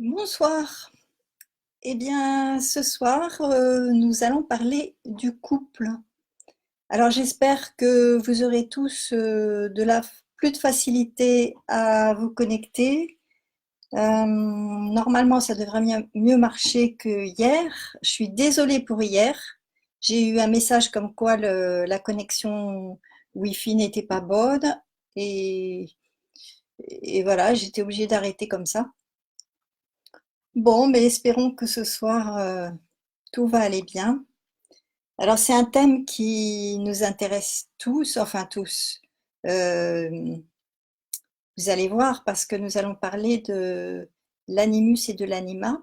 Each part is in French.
Bonsoir. Eh bien, ce soir, nous allons parler du couple. Alors, j'espère que vous aurez tous plus de facilité à vous connecter. Normalement, ça devrait mieux marcher que hier. Je suis désolée pour hier. J'ai eu un message comme quoi la connexion Wi-Fi n'était pas bonne et, et voilà, j'étais obligée d'arrêter comme ça. Bon, mais espérons que ce soir, tout va aller bien. Alors, c'est un thème qui nous intéresse tous, enfin tous. Euh, Vous allez voir, parce que nous allons parler de l'animus et de l'anima.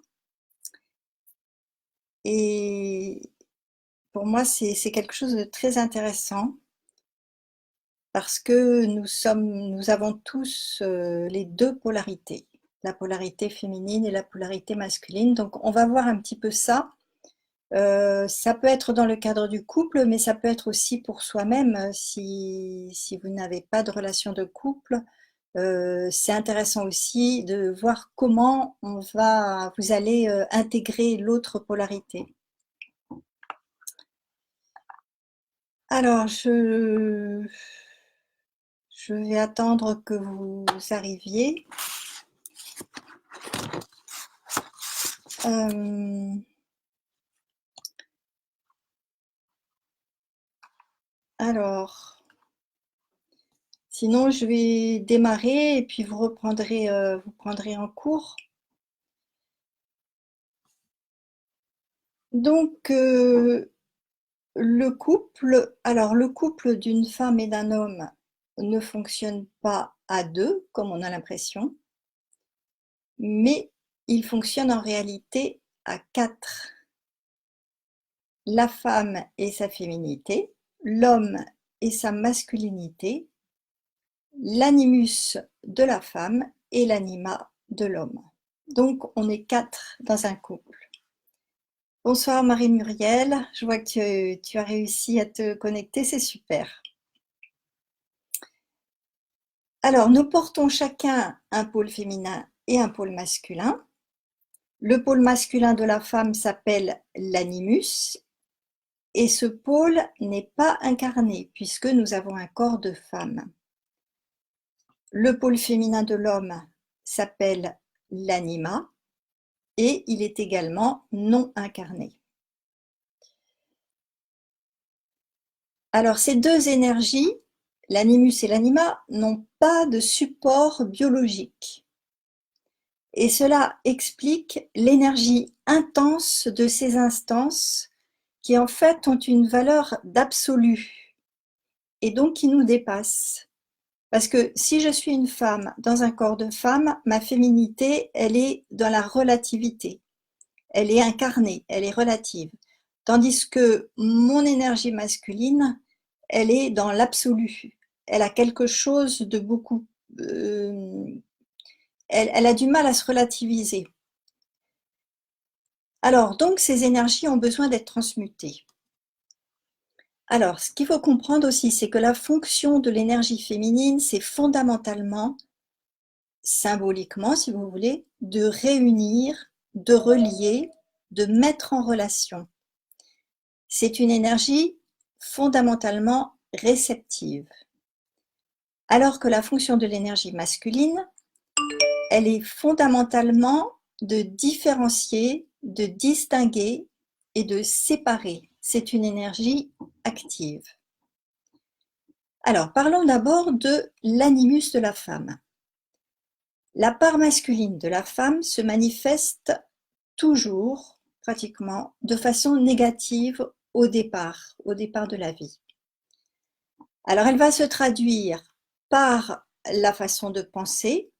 Et pour moi, c'est quelque chose de très intéressant parce que nous avons tous les deux polarités, la polarité féminine et la polarité masculine. Donc, on va voir un petit peu ça. Ça peut être dans le cadre du couple, mais ça peut être aussi pour soi-même. Si vous n'avez pas de relation de couple, c'est intéressant aussi de voir comment vous allez intégrer l'autre polarité. Alors, je vais attendre que vous arriviez. Euh, alors, sinon, je vais démarrer et puis vous prendrez en cours. Donc, le couple d'une femme et d'un homme ne fonctionne pas à deux, comme on a l'impression, mais il fonctionne en réalité à quatre. La femme et sa féminité, l'homme et sa masculinité, l'animus de la femme et l'anima de l'homme. Donc, on est quatre dans un couple. Bonsoir Marie-Muriel, je vois que tu as réussi à te connecter, c'est super. Alors, nous portons chacun un pôle féminin et un pôle masculin. Le pôle masculin de la femme s'appelle l'animus et ce pôle n'est pas incarné puisque nous avons un corps de femme. Le pôle féminin de l'homme s'appelle l'anima et il est également non incarné. Alors, ces deux énergies, l'animus et l'anima, n'ont pas de support biologique. Et cela explique l'énergie intense de ces instances qui en fait ont une valeur d'absolu et donc qui nous dépassent. Parce que si je suis une femme dans un corps de femme, ma féminité, elle est dans la relativité. Elle est incarnée, elle est relative. Tandis que mon énergie masculine, elle est dans l'absolu. Elle a quelque chose de beaucoup... elle a du mal à se relativiser. Alors, donc, ces énergies ont besoin d'être transmutées. Alors, ce qu'il faut comprendre aussi, c'est que la fonction de l'énergie féminine, c'est fondamentalement, symboliquement, si vous voulez, de réunir, de relier, de mettre en relation. C'est une énergie fondamentalement réceptive. Alors que la fonction de l'énergie masculine, elle est fondamentalement de différencier, de distinguer et de séparer. C'est une énergie active. Alors, parlons d'abord de l'animus de la femme. La part masculine de la femme se manifeste toujours, pratiquement, de façon négative au départ de la vie. Alors, elle va se traduire par la façon de penser.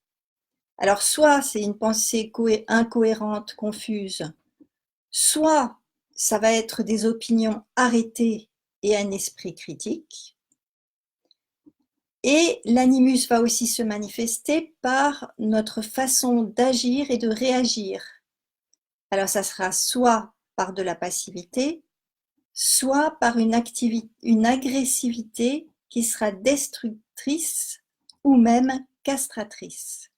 Alors, soit c'est une pensée incohérente, confuse, soit ça va être des opinions arrêtées et un esprit critique. Et l'animus va aussi se manifester par notre façon d'agir et de réagir. Alors, ça sera soit par de la passivité, soit par une agressivité qui sera destructrice ou même castratrice.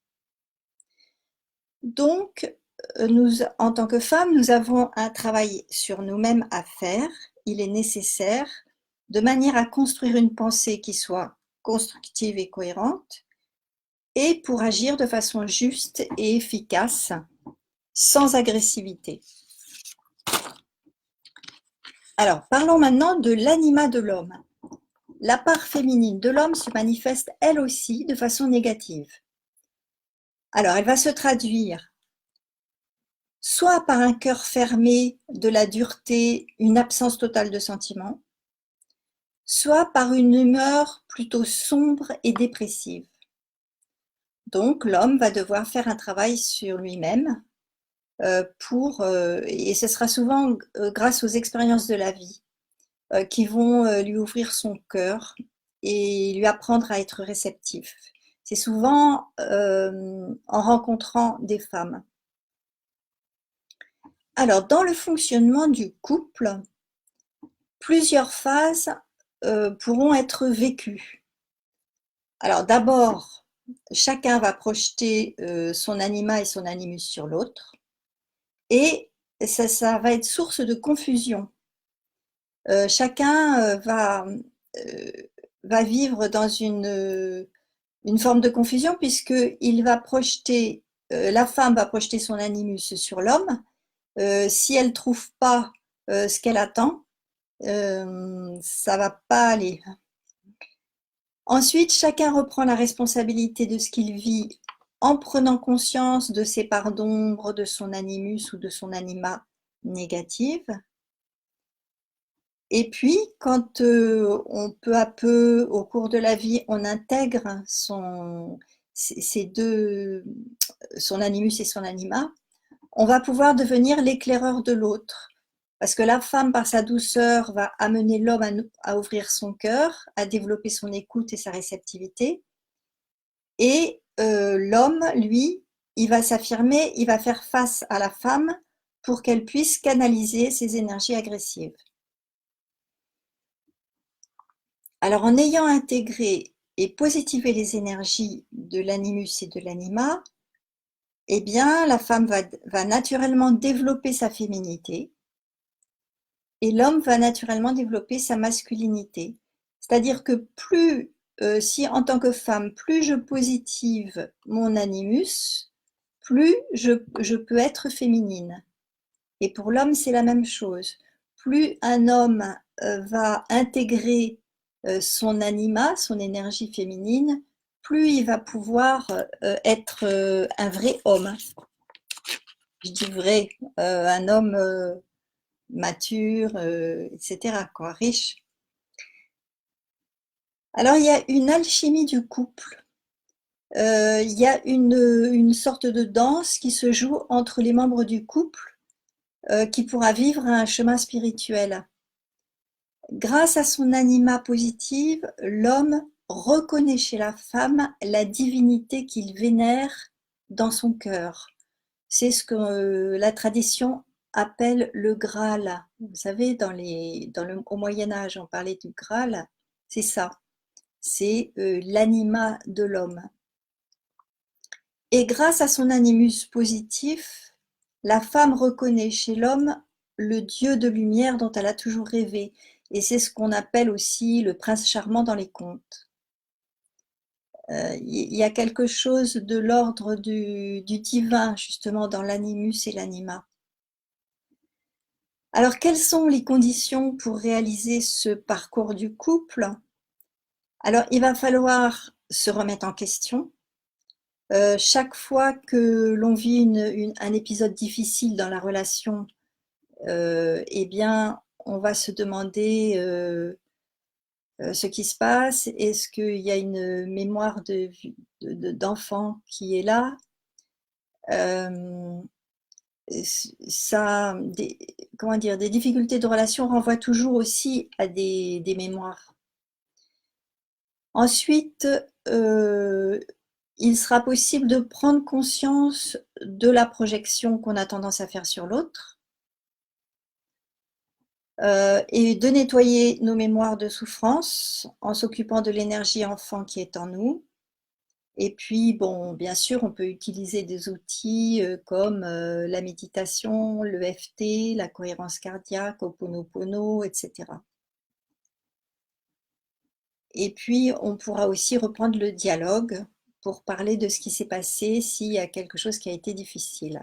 Donc, en tant que femmes, nous avons un travail sur nous-mêmes à faire. Il est nécessaire de manière à construire une pensée qui soit constructive et cohérente et pour agir de façon juste et efficace, sans agressivité. Alors, parlons maintenant de l'anima de l'homme. La part féminine de l'homme se manifeste elle aussi de façon négative. Alors, elle va se traduire soit par un cœur fermé, de la dureté, une absence totale de sentiments, soit par une humeur plutôt sombre et dépressive. Donc, l'homme va devoir faire un travail sur lui-même et ce sera souvent grâce aux expériences de la vie qui vont lui ouvrir son cœur et lui apprendre à être réceptif. C'est souvent en rencontrant des femmes. Alors, dans le fonctionnement du couple, plusieurs phases pourront être vécues. Alors, d'abord, chacun va projeter son anima et son animus sur l'autre, et ça va être source de confusion. Chacun va vivre dans une forme de confusion puisqu'il va projeter, la femme va projeter son animus sur l'homme. Si elle ne trouve pas ce qu'elle attend, ça va pas aller. Ensuite, chacun reprend la responsabilité de ce qu'il vit en prenant conscience de ses parts d'ombre, de son animus ou de son anima négative. Et puis, quand on peu à peu, au cours de la vie, on intègre son animus et son anima, on va pouvoir devenir l'éclaireur de l'autre. Parce que la femme, par sa douceur, va amener l'homme à ouvrir son cœur, à développer son écoute et sa réceptivité. Et l'homme, lui, il va s'affirmer, il va faire face à la femme pour qu'elle puisse canaliser ses énergies agressives. Alors, en ayant intégré et positivé les énergies de l'animus et de l'anima, eh bien, la femme va naturellement développer sa féminité et l'homme va naturellement développer sa masculinité. C'est-à-dire que si en tant que femme, plus je positive mon animus, plus je peux être féminine. Et pour l'homme, c'est la même chose. Plus un homme va intégrer son anima, son énergie féminine, plus il va pouvoir être un vrai homme. Je dis vrai, un homme mature, etc., quoi, riche. Alors, il y a une alchimie du couple. Il y a une sorte de danse qui se joue entre les membres du couple qui pourra vivre un chemin spirituel. Grâce à son anima positive, l'homme reconnaît chez la femme la divinité qu'il vénère dans son cœur. C'est ce que la tradition appelle le Graal. Vous savez, au Moyen-Âge, on parlait du Graal. C'est ça, c'est l'anima de l'homme. Et grâce à son animus positif, la femme reconnaît chez l'homme le Dieu de lumière dont elle a toujours rêvé. Et c'est ce qu'on appelle aussi le prince charmant dans les contes. Il y a quelque chose de l'ordre du divin, justement, dans l'animus et l'anima. Alors, quelles sont les conditions pour réaliser ce parcours du couple? Alors, il va falloir se remettre en question. Chaque fois que l'on vit un épisode difficile dans la relation, eh bien, on va se demander ce qui se passe. Est-ce qu'il y a une mémoire d'enfant qui est là? Des difficultés de relation renvoient toujours aussi à des mémoires. Ensuite, il sera possible de prendre conscience de la projection qu'on a tendance à faire sur l'autre et de nettoyer nos mémoires de souffrance en s'occupant de l'énergie enfant qui est en nous. Et puis, bon, bien sûr, on peut utiliser des outils comme la méditation, l'EFT, la cohérence cardiaque, Ho'oponopono, etc. Et puis, on pourra aussi reprendre le dialogue pour parler de ce qui s'est passé s'il y a quelque chose qui a été difficile.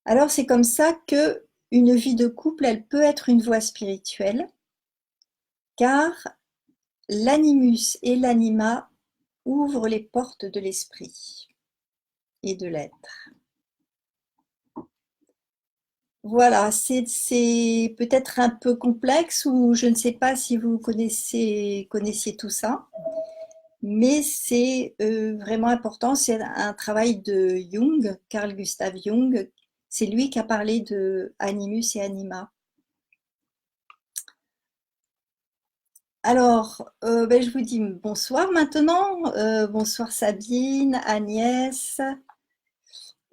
Alors, c'est comme ça que une vie de couple, elle peut être une voie spirituelle, car l'animus et l'anima ouvrent les portes de l'esprit et de l'être. Voilà, c'est peut-être un peu complexe ou je ne sais pas si vous connaissiez tout ça, mais c'est vraiment important. C'est un travail de Jung, Carl Gustav Jung. C'est lui qui a parlé de animus et anima. Alors, ben, je vous dis bonsoir maintenant. Bonsoir Sabine, Agnès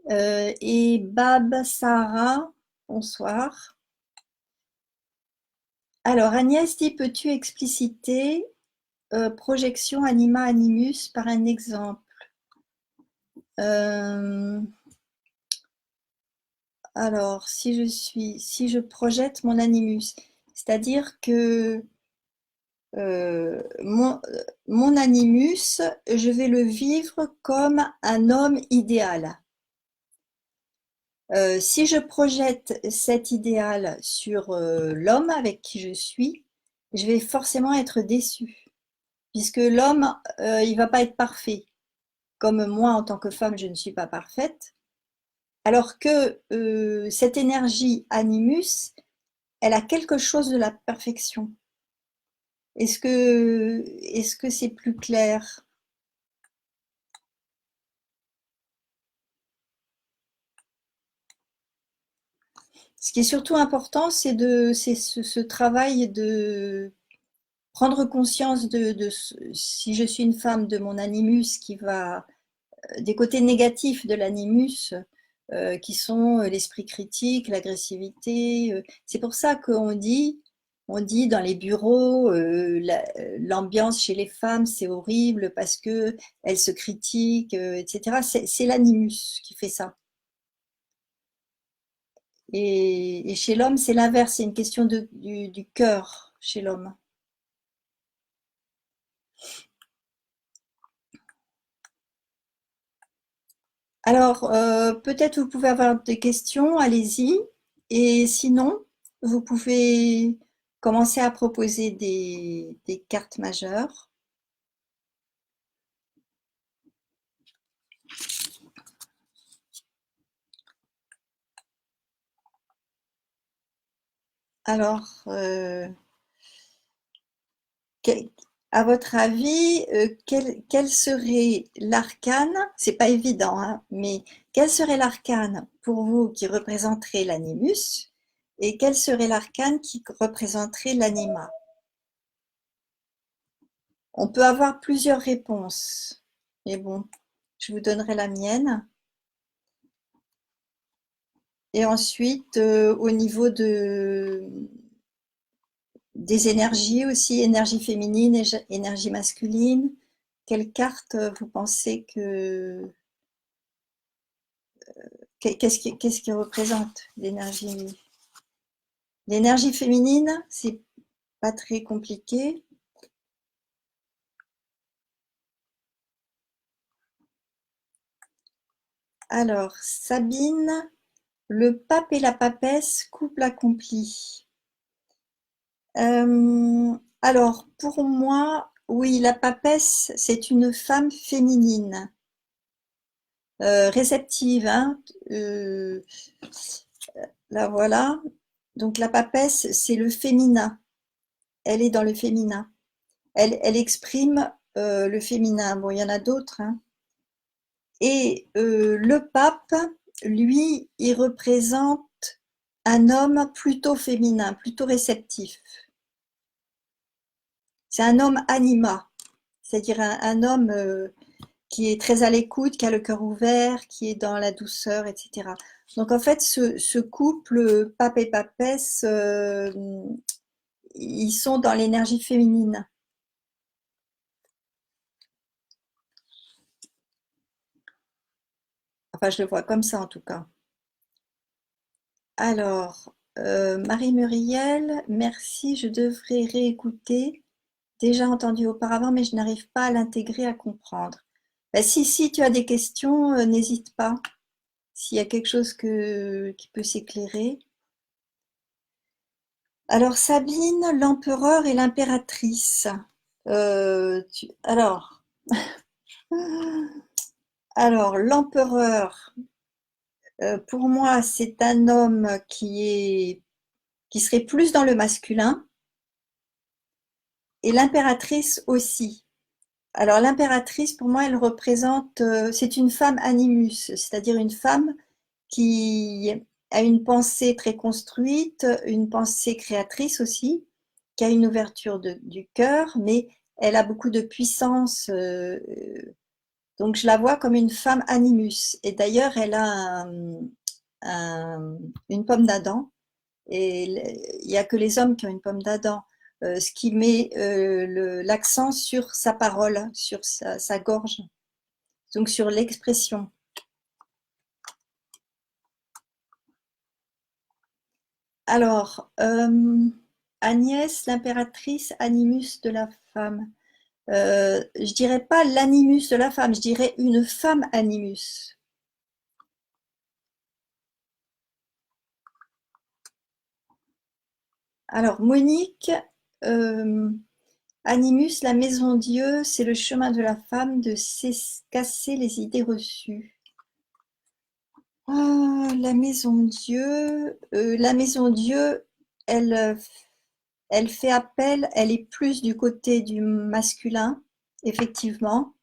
et Bab, Sarah. Bonsoir. Alors, Agnès dit, peux-tu expliciter projection anima-animus par un exemple? Alors, si je projette mon animus, c'est-à-dire que mon animus, je vais le vivre comme un homme idéal. Si je projette cet idéal sur l'homme avec qui je vais forcément être déçue, puisque l'homme, il va pas être parfait. Comme moi, en tant que femme, je ne suis pas parfaite. Alors que cette énergie animus, elle a quelque chose de la perfection. Est-ce que c'est plus clair? Ce qui est surtout important, c'est ce travail de prendre conscience si je suis une femme, de mon animus qui va, des côtés négatifs de l'animus, qui sont l'esprit critique, l'agressivité. C'est pour ça on dit dans les bureaux, l'ambiance chez les femmes, c'est horrible parce que elles se critiquent, etc. C'est l'animus qui fait ça. Et chez l'homme, c'est l'inverse, c'est une question du cœur chez l'homme. Alors, peut-être vous pouvez avoir des questions, allez-y. Et sinon, vous pouvez commencer à proposer des cartes majeures. Alors, quel- à votre avis, quel serait l'arcane? C'est pas évident, hein, mais quel serait l'arcane pour vous qui représenterait l'animus et quel serait l'arcane qui représenterait l'anima? On peut avoir plusieurs réponses, mais bon, je vous donnerai la mienne. Et ensuite, au niveau des énergies aussi, énergie féminine, énergie masculine, quelle carte vous pensez qu'est-ce qui représente l'énergie? L'énergie féminine, c'est pas très compliqué. Alors, Sabine, le pape et la papesse, couple accompli. Alors, pour moi, oui, la papesse, c'est une femme féminine, réceptive, hein. Là, voilà. Donc, la papesse, c'est le féminin. Elle est dans le féminin. Elle exprime le féminin. Bon, il y en a d'autres, hein. Et le pape, lui, il représente un homme plutôt féminin, plutôt réceptif. C'est un homme anima, c'est-à-dire un homme qui est très à l'écoute, qui a le cœur ouvert, qui est dans la douceur, etc. Donc en fait, ce couple pape et papesse, ils sont dans l'énergie féminine. Enfin, je le vois comme ça en tout cas. Alors, Marie-Muriel, merci, je devrais réécouter. Déjà entendu auparavant, mais je n'arrive pas à l'intégrer, à comprendre. Bah, si tu as des questions, n'hésite pas. S'il y a quelque chose qui peut s'éclairer. Alors, Sabine, l'empereur et l'impératrice. Alors, l'empereur, pour moi, c'est un homme qui serait plus dans le masculin, et l'impératrice aussi. Alors, l'impératrice, pour moi, elle représente, c'est une femme animus, c'est-à-dire une femme qui a une pensée très construite, une pensée créatrice aussi, qui a une ouverture du cœur, mais elle a beaucoup de puissance. Donc, je la vois comme une femme animus. Et d'ailleurs, elle a une pomme d'Adam. Et il n'y a que les hommes qui ont une pomme d'Adam. Ce qui met l'accent sur sa parole, sur sa gorge, donc sur l'expression. Alors, Agnès, l'impératrice animus de la femme. Je dirais pas l'animus de la femme, je dirais une femme animus. Alors, Monique, animus, la maison Dieu, c'est le chemin de la femme de casser les idées reçues. Ah, la maison Dieu, elle, elle fait appel, elle est plus du côté du masculin, effectivement,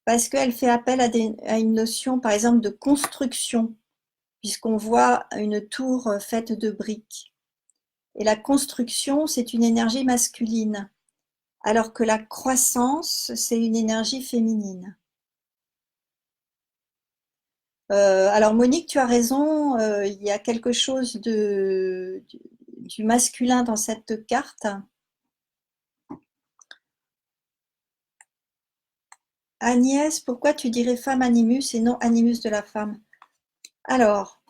parce qu'elle fait appel à une notion, par exemple, de construction, puisqu'on voit une tour faite de briques. Et la construction, c'est une énergie masculine, alors que la croissance, c'est une énergie féminine. Alors Monique, tu as raison, il y a quelque chose du masculin dans cette carte. Agnès, pourquoi tu dirais femme animus et non animus de la femme? Alors,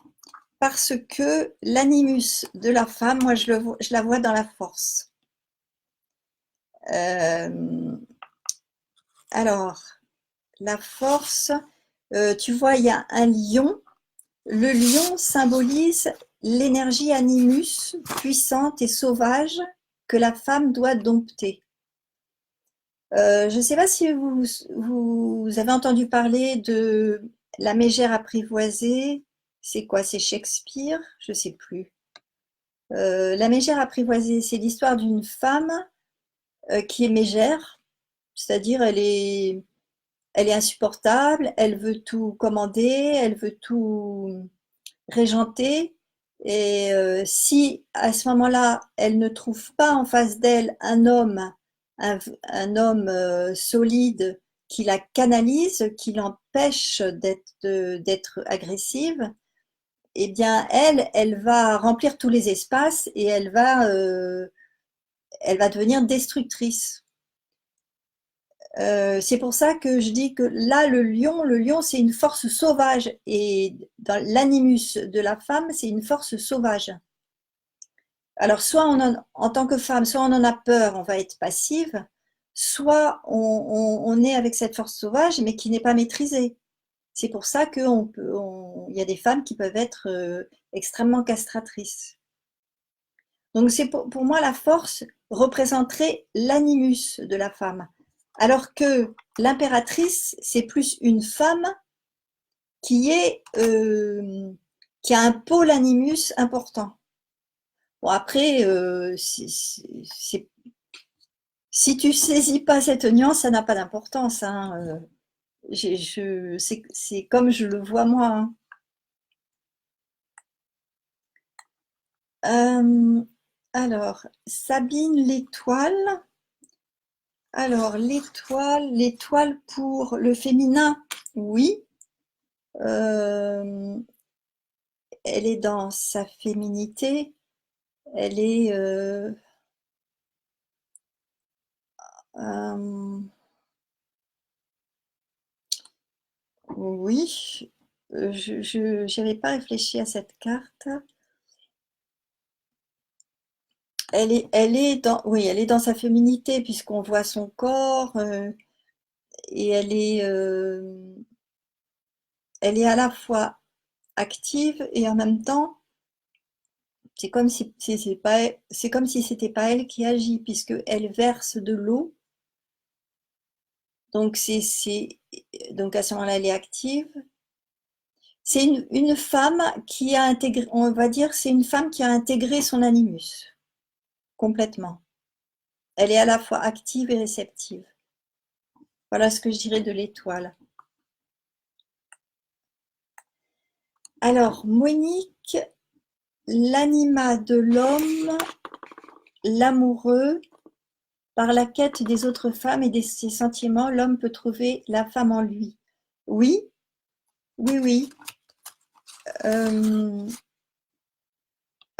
parce que l'animus de la femme, moi je la vois dans la force. Alors, la force, tu vois, il y a un lion. Le lion symbolise l'énergie animus, puissante et sauvage, que la femme doit dompter. Je ne sais pas si vous avez entendu parler de la mégère apprivoisée. C'est quoi? C'est Shakespeare? Je ne sais plus. La mégère apprivoisée, c'est l'histoire d'une femme qui est mégère, c'est-à-dire elle est insupportable, elle veut tout commander, elle veut tout régenter. Et si à ce moment-là, elle ne trouve pas en face d'elle un homme solide qui la canalise, qui l'empêche d'être agressive, eh bien elle va remplir tous les espaces et elle va devenir destructrice. C'est pour ça que je dis que là, le lion, c'est une force sauvage. Et dans l'animus de la femme, c'est une force sauvage. Alors, soit en tant que femme, soit on en a peur, on va être passive, soit on est avec cette force sauvage, mais qui n'est pas maîtrisée. C'est pour ça il y a des femmes qui peuvent être extrêmement castratrices. Donc, c'est pour moi, la force représenterait l'animus de la femme. Alors que l'impératrice, c'est plus une femme qui qui a un pôle animus important. Bon, après, si tu saisis pas cette nuance, ça n'a pas d'importance, hein. C'est comme je le vois moi, hein. Alors, Sabine l'étoile. Alors, l'étoile pour le féminin, oui. Euh, Elle est dans sa féminité. Elle est, oui. je n'avais pas réfléchi à cette carte. Elle est dans, oui, elle est dans sa féminité puisqu'on voit son corps et elle est à la fois active et en même temps, c'est comme si c'est pas, c'est comme si c'était pas elle qui agit puisque elle verse de l'eau. Donc donc à ce moment-là, elle est active. C'est une femme qui a intégré, on va dire, c'est une femme qui a intégré son animus complètement. Elle est à la fois active et réceptive. Voilà ce que je dirais de l'étoile. Alors, Monique, l'anima de l'homme, l'amoureux, par la quête des autres femmes et de ses sentiments, l'homme peut trouver la femme en lui. Oui, oui, oui. Euh,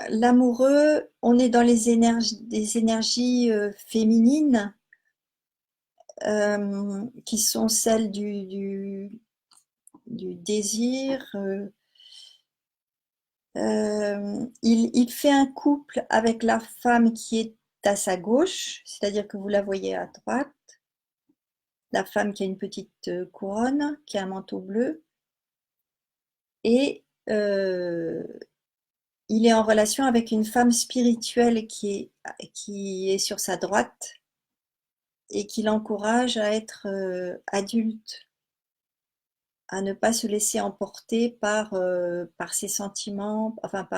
L'amoureux, on est dans des énergies féminines qui sont celles du désir. Il fait un couple avec la femme qui est à sa gauche, c'est-à-dire que vous la voyez à droite, la femme qui a une petite couronne, qui a un manteau bleu, et il est en relation avec une femme spirituelle qui est sur sa droite et qui l'encourage à être adulte, à ne pas se laisser emporter par ses sentiments, enfin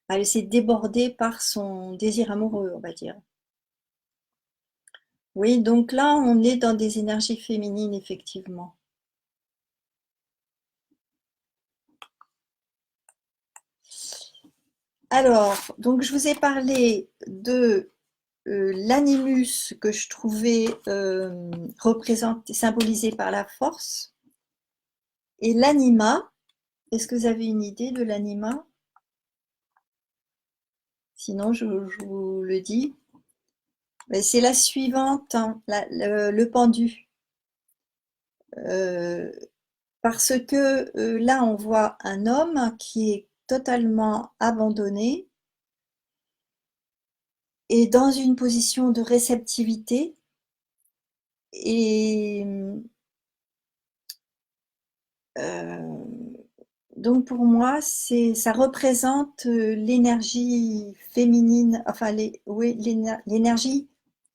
à laisser déborder par son désir amoureux, on va dire. Oui, donc là, on est dans des énergies féminines, effectivement. Alors, donc je vous ai parlé de l'animus que je trouvais représenté, symbolisé par la force, et l'anima. Est-ce que vous avez une idée de l'anima? Sinon, je vous le dis. C'est la suivante, hein, le pendu. Euh, Parce que là, on voit un homme qui est totalement abandonné et dans une position de réceptivité. Et donc pour moi, ça représente l'énergie féminine, enfin oui, l'énergie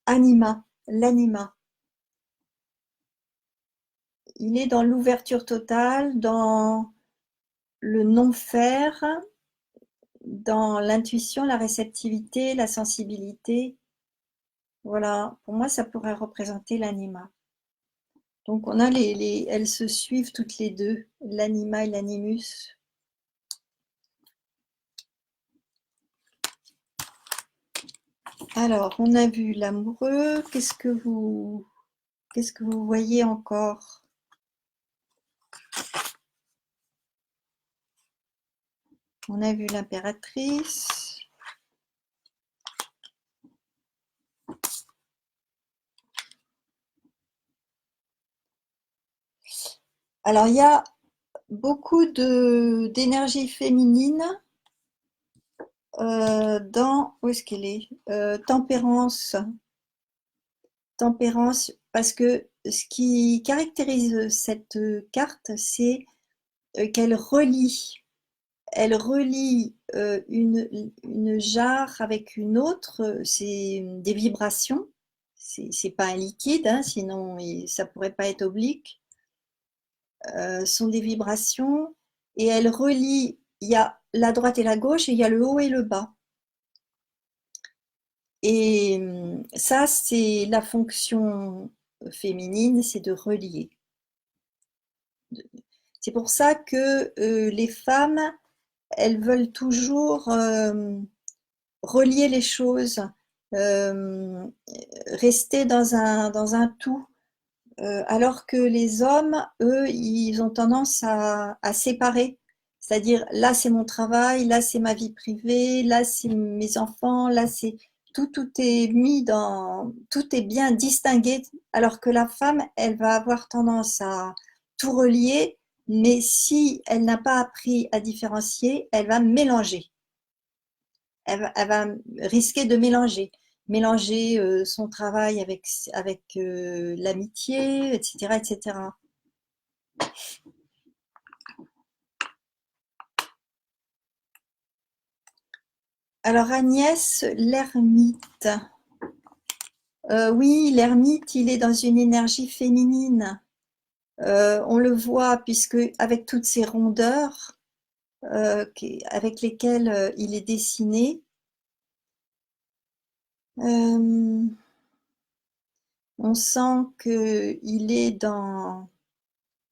anima, l'anima. Il est dans l'ouverture totale, dans le non-faire, dans l'intuition, la réceptivité, la sensibilité. Voilà, pour moi, ça pourrait représenter l'anima. Donc on a elles se suivent toutes les deux, l'anima et l'animus. Alors, on a vu l'amoureux. Qu'est-ce que vous voyez encore? On a vu l'impératrice. Alors, il y a beaucoup d'énergie féminine dans, où est-ce qu'elle est? Tempérance. Tempérance, parce que ce qui caractérise cette carte, c'est qu'elle relie. Elle relie une jarre avec une autre, c'est des vibrations. C'est pas un liquide, hein, sinon ça pourrait pas être oblique. Sont des vibrations et elle relie. Il y a la droite et la gauche et il y a le haut et le bas. Et ça, c'est la fonction féminine, c'est de relier. C'est pour ça que les femmes, elles veulent toujours relier les choses, euh, rester dans un tout, alors que les hommes, eux, ils ont tendance à séparer. C'est-à-dire, là, c'est mon travail, là, c'est ma vie privée, là, c'est mes enfants, là, c'est tout est mis tout est bien distingué, alors que la femme, elle va avoir tendance à tout relier, mais si elle n'a pas appris à différencier, elle va mélanger. Elle va risquer de mélanger son travail avec l'amitié, etc., etc. Alors Agnès, l'ermite. Oui, l'ermite, il est dans une énergie féminine. On le voit puisque avec toutes ces rondeurs avec lesquelles il est dessiné, on sent qu'il est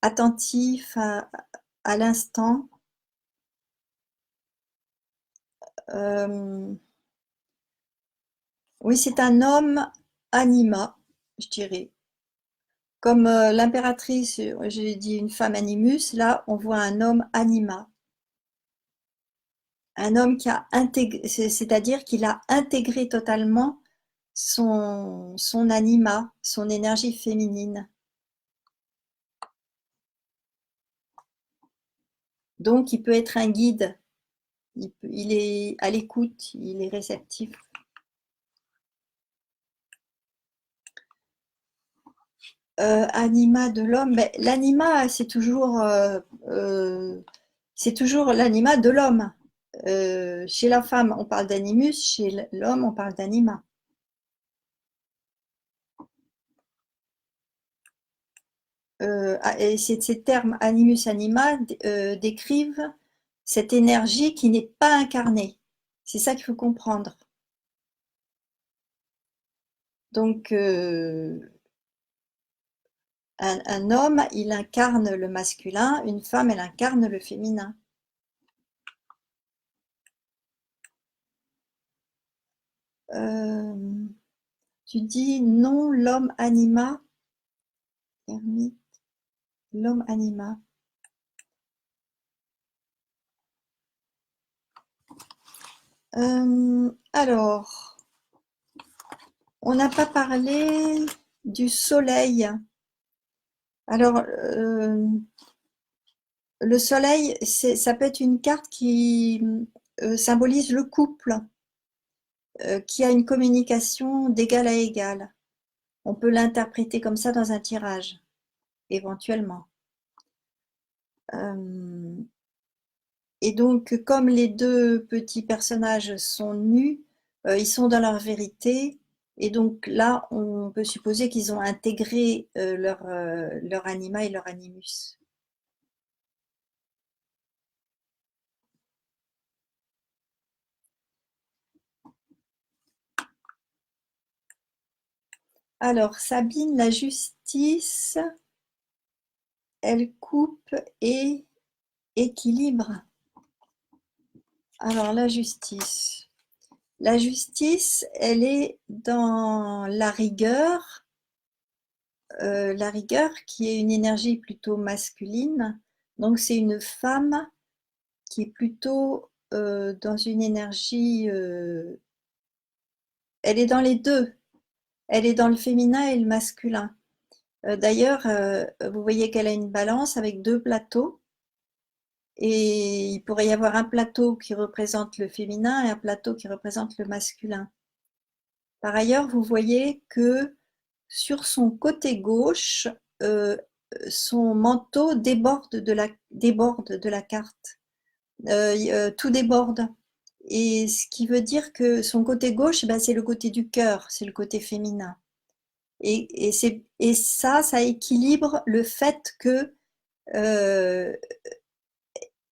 attentif à l'instant. Oui, c'est un homme anima, je dirais. Comme l'impératrice, j'ai dit une femme animus, là on voit un homme anima. Un homme qui a intégré, c'est-à-dire qu'il a intégré totalement son anima, son énergie féminine. Donc il peut être un guide, il est à l'écoute, il est réceptif. Anima de l'homme, mais l'anima c'est toujours l'anima de l'homme. Chez la femme on parle d'animus, chez l'homme on parle d'anima. Et ces termes animus anima décrivent cette énergie qui n'est pas incarnée. C'est ça qu'il faut comprendre. Donc un homme, il incarne le masculin, une femme, elle incarne le féminin. Tu dis non, l'homme anima, ermite, l'homme anima. Alors, on n'a pas parlé du soleil. Alors, le soleil, ça peut être une carte qui symbolise le couple, qui a une communication d'égal à égal. On peut l'interpréter comme ça dans un tirage, éventuellement. Et donc, comme les deux petits personnages sont nus, ils sont dans leur vérité. Et donc là, on peut supposer qu'ils ont intégré leur anima et leur animus. Alors, Sabine, la justice, elle coupe et équilibre. Alors, la justice. La justice, elle est dans la rigueur qui est une énergie plutôt masculine. Donc, c'est une femme qui est plutôt dans une énergie. Elle est dans les deux. Elle est dans le féminin et le masculin. D'ailleurs, vous voyez qu'elle a une balance avec deux plateaux. Et il pourrait y avoir un plateau qui représente le féminin et un plateau qui représente le masculin. Par ailleurs, vous voyez que sur son côté gauche, son manteau déborde de la carte. Tout déborde. Et ce qui veut dire que son côté gauche, ben, c'est le côté du cœur, c'est le côté féminin. Et ça équilibre le fait que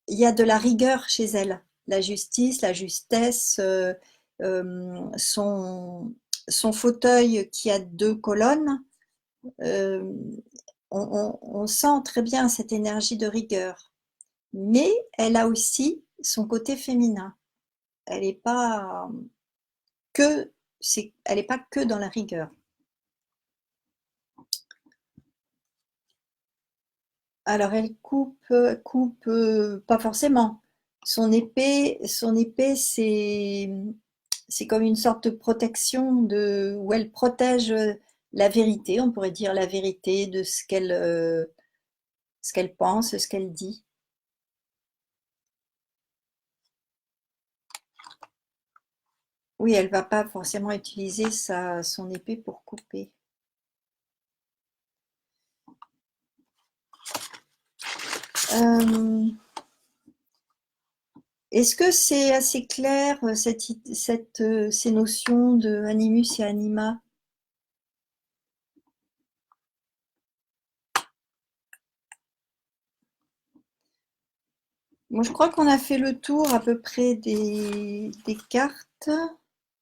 il y a de la rigueur chez elle. La justice, la justesse, son fauteuil qui a deux colonnes, euh, on sent très bien cette énergie de rigueur. Mais elle a aussi son côté féminin. Elle n'est pas que, elle est pas que dans la rigueur. Alors elle coupe pas forcément. Son épée, c'est comme une sorte de protection où elle protège la vérité, on pourrait dire la vérité de ce qu'elle pense, ce qu'elle dit. Oui, elle va pas forcément utiliser son épée pour couper. Est-ce que c'est assez clair, ces notions de animus et anima? Moi, je crois qu'on a fait le tour à peu près des cartes.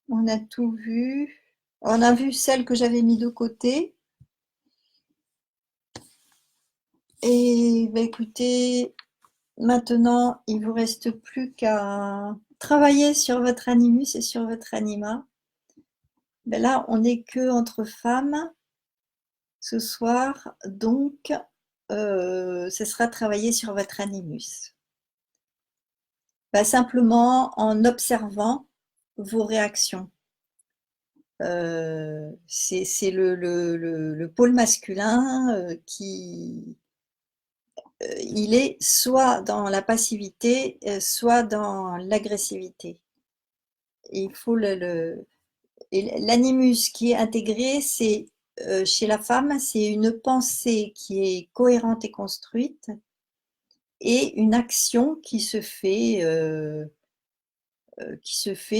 On a tout vu. On a vu celles que j'avais mis de côté. Et bah, écoutez, maintenant, il vous reste plus qu'à travailler sur votre animus et sur votre anima. Ben là, on n'est que entre femmes ce soir, donc ce sera travailler sur votre animus. Ben, simplement en observant vos réactions. C'est le pôle masculin qui il est soit dans la passivité, soit dans l'agressivité. Il faut l'animus qui est intégré, c'est chez la femme, c'est une pensée qui est cohérente et construite et une action qui se fait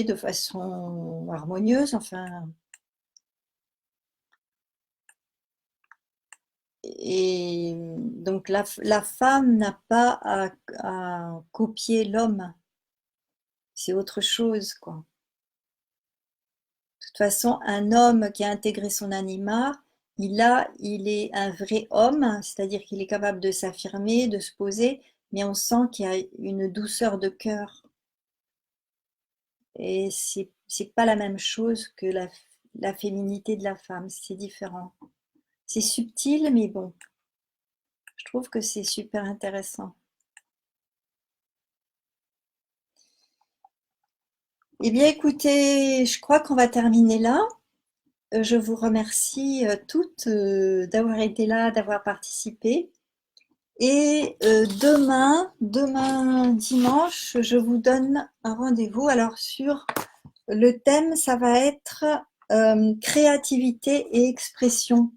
de façon harmonieuse, enfin. Et donc la femme n'a pas à copier l'homme, c'est autre chose, quoi. De toute façon, un homme qui a intégré son anima, il est un vrai homme, c'est-à-dire qu'il est capable de s'affirmer, de se poser, mais on sent qu'il y a une douceur de cœur. Et c'est pas la même chose que la féminité de la femme, c'est différent. C'est subtil, mais bon, je trouve que c'est super intéressant. Eh bien, écoutez, je crois qu'on va terminer là. Je vous remercie toutes d'avoir été là, d'avoir participé. Et demain dimanche, je vous donne un rendez-vous. Alors sur le thème, ça va être créativité et expression.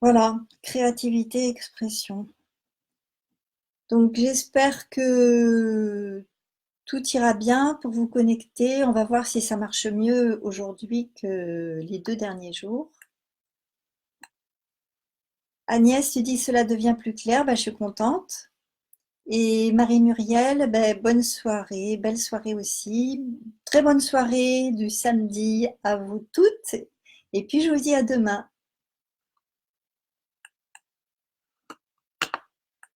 Voilà, créativité et expression. Donc j'espère que tout ira bien pour vous connecter. On va voir si ça marche mieux aujourd'hui que les 2 derniers jours. Agnès, tu dis cela devient plus clair, je suis contente. Et Marie-Muriel, bonne soirée, belle soirée aussi. Très bonne soirée du samedi à vous toutes. Et puis je vous dis à demain.